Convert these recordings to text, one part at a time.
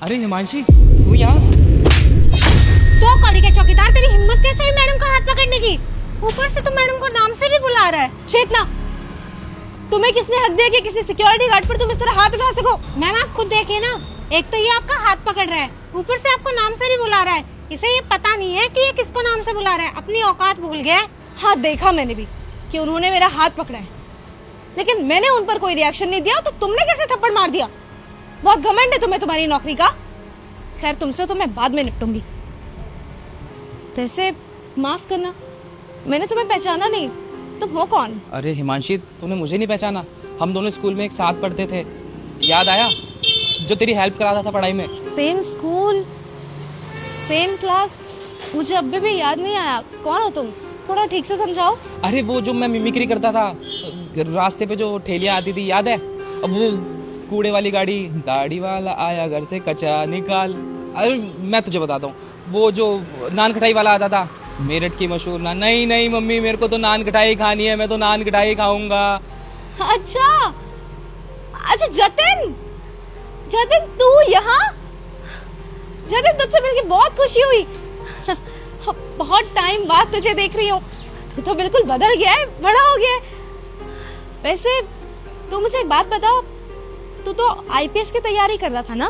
अरे हिमांशी, तू यहाँ? तो कॉलेज के चौकीदार, तेरी हिम्मत कैसे हुई मैडम का हाथ पकड़ने की? ऊपर से तू मैडम को नाम से भी बुला रहा है। चेतना, तुम्हें किसने हक दिया कि किसी सिक्योरिटी गार्ड पर तुम इस तरह हाथ उठा सको? मैम आप खुद देखिए ना, एक तो ये आपका हाथ पकड़ रहा है, ऊपर से आपको नाम से भी बुला रहा है। इसे ये पता नहीं है कि ये किसको नाम से बुला रहा है, अपनी औकात भूल गया है। हाँ, देखा मैंने भी कि उन्होंने मेरा हाथ पकड़ा है, लेकिन मैंने उन पर कोई रिएक्शन नहीं दिया, तो तुमने कैसे थप्पड़ मार दिया? बहुत घमंड है तुम्हें तुम्हारी नौकरी का। खैर, तुमसे तो मैं बाद में निपटूंगी। वैसे माफ करना, मैंने तुम्हें पहचाना नहीं, तुम हो कौन? अरे हिमांशी, तूने मुझे नहीं पहचाना? हम दोनों स्कूल में एक साथ पढ़ते थे, याद आया? जो तेरी हेल्प कराता था पढ़ाई में। सेम स्कूल, सेम क्लास, मुझे अब भी याद नहीं आया। कौन हो तुम? थोड़ा ठीक से समझाओ। अरे वो जो मैं मिमिक्री करता था, रास्ते पे जो ठेलियाँ आती थी, याद है? अब वो कूड़े वाली गाड़ी, दाढ़ी वाला आया घर से कचरा निकाल। अरे मैं तुझे बताता हूँ, वो जो नान खटाई वाला आता था, मेरठ की मशहूर नान। नहीं नहीं मम्मी, मेरे को तो नान खटाई खानी है, मैं तो नान खटाई खाऊंगा। अच्छा अच्छा, जतिन, जतिन तू यहाँ? जतिन, तुझसे मिलकर बहुत खुशी हुई। बहुत टाइम बाद तुझे देख रही हूँ। तू तो बिल्कुल बदल गया है, बड़ा हो गया है। वैसे तू मुझे एक बात बता, तू तो आईपीएस की तैयारी कर रहा था ना?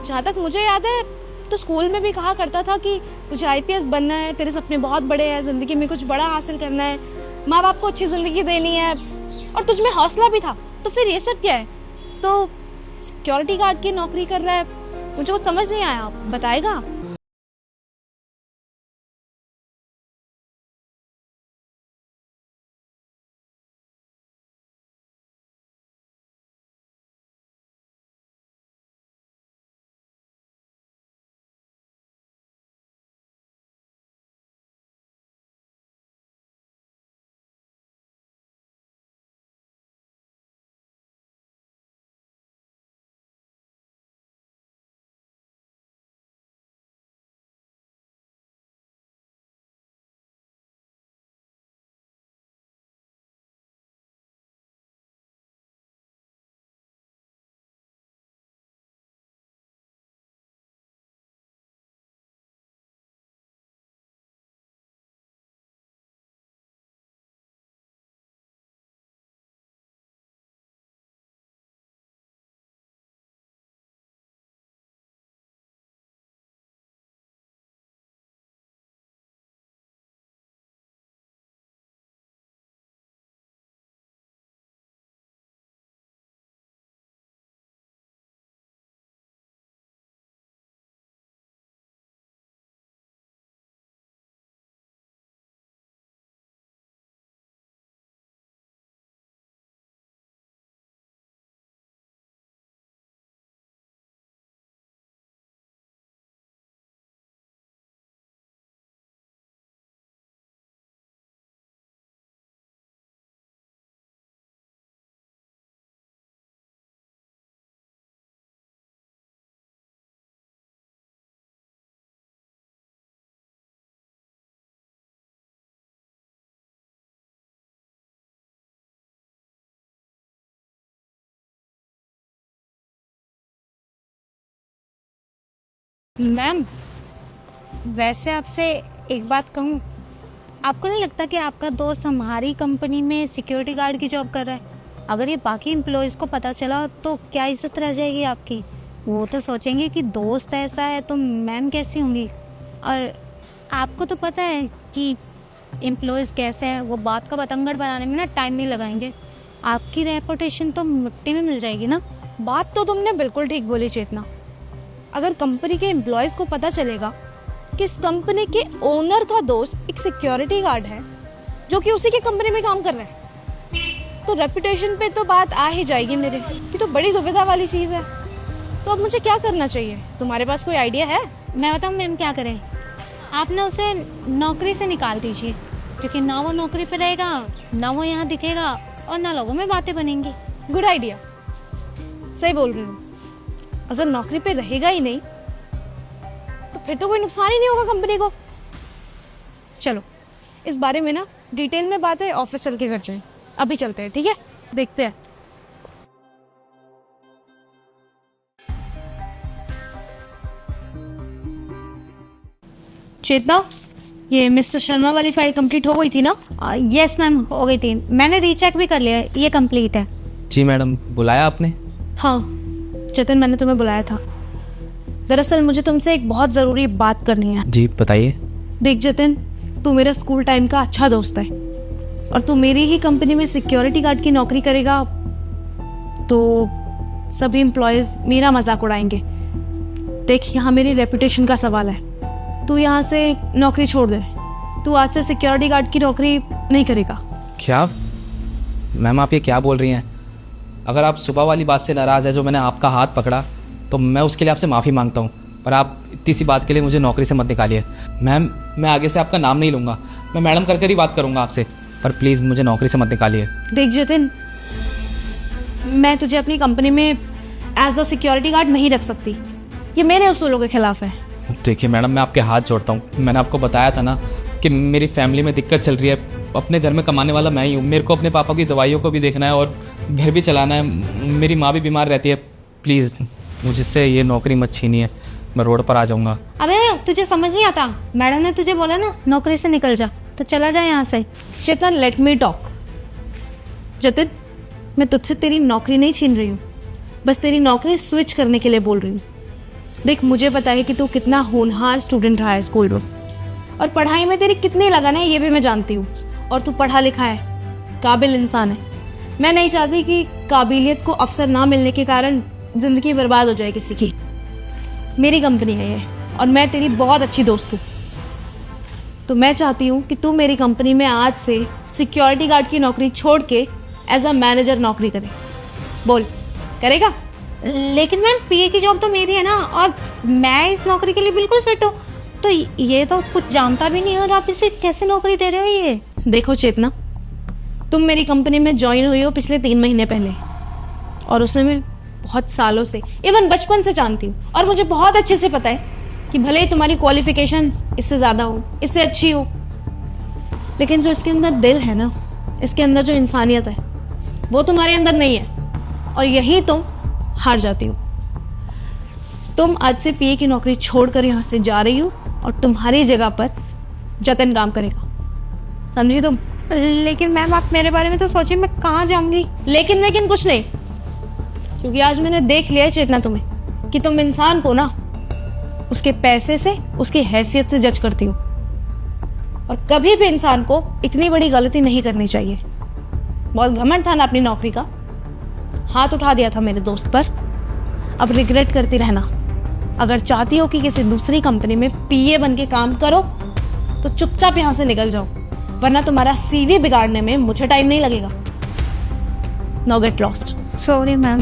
जहाँ तक मुझे याद है, तो स्कूल में भी कहा करता था कि मुझे आईपीएस बनना है, तेरे सपने बहुत बड़े हैं, जिंदगी में कुछ बड़ा हासिल करना है, माँ बाप को अच्छी जिंदगी देनी है, और तुझमें हौसला भी था। तो फिर ये सब क्या है? तो सिक्योरिटी गार्ड की नौकरी कर रहा है, मुझे कुछ समझ नहीं आया, बताएगा? मैम, वैसे आपसे एक बात कहूँ, आपको नहीं लगता कि आपका दोस्त हमारी कंपनी में सिक्योरिटी गार्ड की जॉब कर रहा है? अगर ये बाकी एम्प्लॉयज़ को पता चला तो क्या इज्जत रह जाएगी आपकी? वो तो सोचेंगे कि दोस्त ऐसा है तो मैम कैसी होंगी। और आपको तो पता है कि एम्प्लॉयज़ कैसे हैं, वो बात का बतंगड़ बनाने में ना टाइम नहीं लगाएंगे। आपकी रेपुटेशन तो मिट्टी में मिल जाएगी ना। बात तो तुमने बिल्कुल ठीक बोली चेतना। अगर कंपनी के एम्प्लॉयज को पता चलेगा कि इस कंपनी के ओनर का दोस्त एक सिक्योरिटी गार्ड है जो कि उसी के कंपनी में काम कर रहा है, तो रेपुटेशन पे तो बात आ ही जाएगी मेरे। ये तो बड़ी दुविधा वाली चीज़ है। तो अब मुझे क्या करना चाहिए? तुम्हारे पास कोई आइडिया है? मैं बताऊँ मैम क्या करें? आप ना उसे नौकरी से निकाल दीजिए, क्योंकि ना वो नौकरी पे रहेगा, ना वो यहाँ दिखेगा, और ना लोगों में बातें बनेंगी। गुड आइडिया, सही बोल रही हूँ। अगर नौकरी पे रहेगा ही नहीं तो फिर तो कोई नुकसान ही नहीं होगा कंपनी को। चलो, इस बारे में ना डिटेल में बातें ऑफिस चल के करते हैं। अभी चलते हैं, ठीक है? देखते हैं। चेतना, ये मिस्टर शर्मा वाली फाइल कंप्लीट हो गई थी ना? यस मैम, हो गई थी। मैंने रीचेक भी कर लिया है, ये कंप्लीट है। जी मैडम, बुलाया आपने? हाँ जतिन, मैंने तुम्हें बुलाया था। दरअसल मुझे तुमसे एक बहुत ज़रूरी बात करनी है। जी बताइए। देख जतिन, तू मेरा स्कूल टाइम का अच्छा दोस्त है और तू मेरी ही कंपनी में सिक्योरिटी गार्ड की नौकरी करेगा तो सभी एम्प्लॉयज़ मेरा मजाक उड़ाएंगे। देख, यहाँ मेरी रेपुटेशन का सवाल है। तू यहाँ से नौकरी छोड़ दे। तू आज से सिक्योरिटी गार्ड की नौकरी नहीं करेगा। क्या मैम, आप ये क्या बोल रही हैं? अगर आप सुबह वाली बात से नाराज़ है जो मैंने आपका हाथ पकड़ा, तो मैं उसके लिए आपसे माफ़ी मांगता हूँ, पर आप इतनी सी बात के लिए मुझे नौकरी से मत निकालिए। मैम, मैं आगे से आपका नाम नहीं लूँगा, मैं मैडम कर ही बात करूँगा आपसे, पर प्लीज़ मुझे नौकरी से मत निकालिए। देख जतिन, मैं तुझे अपनी कंपनी में एज अ सिक्योरिटी गार्ड नहीं रख सकती। ये मेरे उसूलों के खिलाफ है। देखिए मैडम, मैं आपके हाथ जोड़ता हूँ। मैंने आपको बताया था ना कि मेरी फैमिली में दिक्कत चल रही है। अपने घर में कमाने वाला मैं ही हूँ। मेरे को अपने पापा की दवाइयों को भी देखना है और घर भी चलाना है। मेरी माँ भी बीमार रहती है। प्लीज़ मुझसे ये नौकरी मत छीनिए, मैं रोड पर आ जाऊँगा। अबे तुझे समझ नहीं आता? मैडम ने तुझे बोला ना नौकरी से निकल जा, तो चला जा यहाँ से। चेतन, लेट मी टॉक। जतिन, मैं तुझसे तेरी नौकरी नहीं छीन रही हूँ, बस तेरी नौकरी स्विच करने के लिए बोल रही हूँ। देख, मुझे पता है कि तू कितना होनहार स्टूडेंट रहा है स्कूल में और पढ़ाई में तेरी कितनी लगन है ये भी मैं जानती हूँ। और तू पढ़ा लिखा है, काबिल इंसान है। मैं नहीं चाहती कि काबिलियत को अवसर ना मिलने के कारण ज़िंदगी बर्बाद हो जाए किसी की। मेरी कंपनी है ये और मैं तेरी बहुत अच्छी दोस्त हूँ, तो मैं चाहती हूँ कि तू मेरी कंपनी में आज से सिक्योरिटी गार्ड की नौकरी छोड़ के एज अ मैनेजर नौकरी करे। बोल, करेगा? लेकिन मैम, पीए की जॉब तो मेरी है ना, और मैं इस नौकरी के लिए बिल्कुल फिट हूँ। तो ये तो कुछ जानता भी नहीं और आप इसे कैसे नौकरी दे रहे हो? ये देखो चेतना, तुम मेरी कंपनी में ज्वाइन हुई हो पिछले 3 महीने पहले, और उसे मैं बहुत सालों से, इवन बचपन से जानती हूँ। और मुझे बहुत अच्छे से पता है कि भले ही तुम्हारी क्वालिफिकेशंस इससे ज़्यादा हो, इससे अच्छी हो, लेकिन जो इसके अंदर दिल है ना, इसके अंदर जो इंसानियत है, वो तुम्हारे अंदर नहीं है, और यही तुम हार जाती हो। तुम आज से पीए की नौकरी छोड़कर यहाँ से जा रही हो और तुम्हारी जगह पर जतन काम करेगा, समझी तुम? लेकिन मैम, आप मेरे बारे में तो सोचिए, मैं कहाँ जाऊँगी? लेकिन कुछ नहीं, क्योंकि आज मैंने देख लिया है चेतना तुम्हें कि तुम इंसान को ना उसके पैसे से, उसकी हैसियत से जज करती हो, और कभी भी इंसान को इतनी बड़ी गलती नहीं करनी चाहिए। बहुत घमंड था ना अपनी नौकरी का, हाथ उठा दिया था मेरे दोस्त पर। अब रिग्रेट करती रहना। अगर चाहती हो कि किसी दूसरी कंपनी में पीए बन के काम करो तो चुपचाप यहाँ से निकल जाओ, वरना तुम्हारा सीवी बिगाड़ने में मुझे टाइम नहीं लगेगा। Now get lost. Sorry ma'am.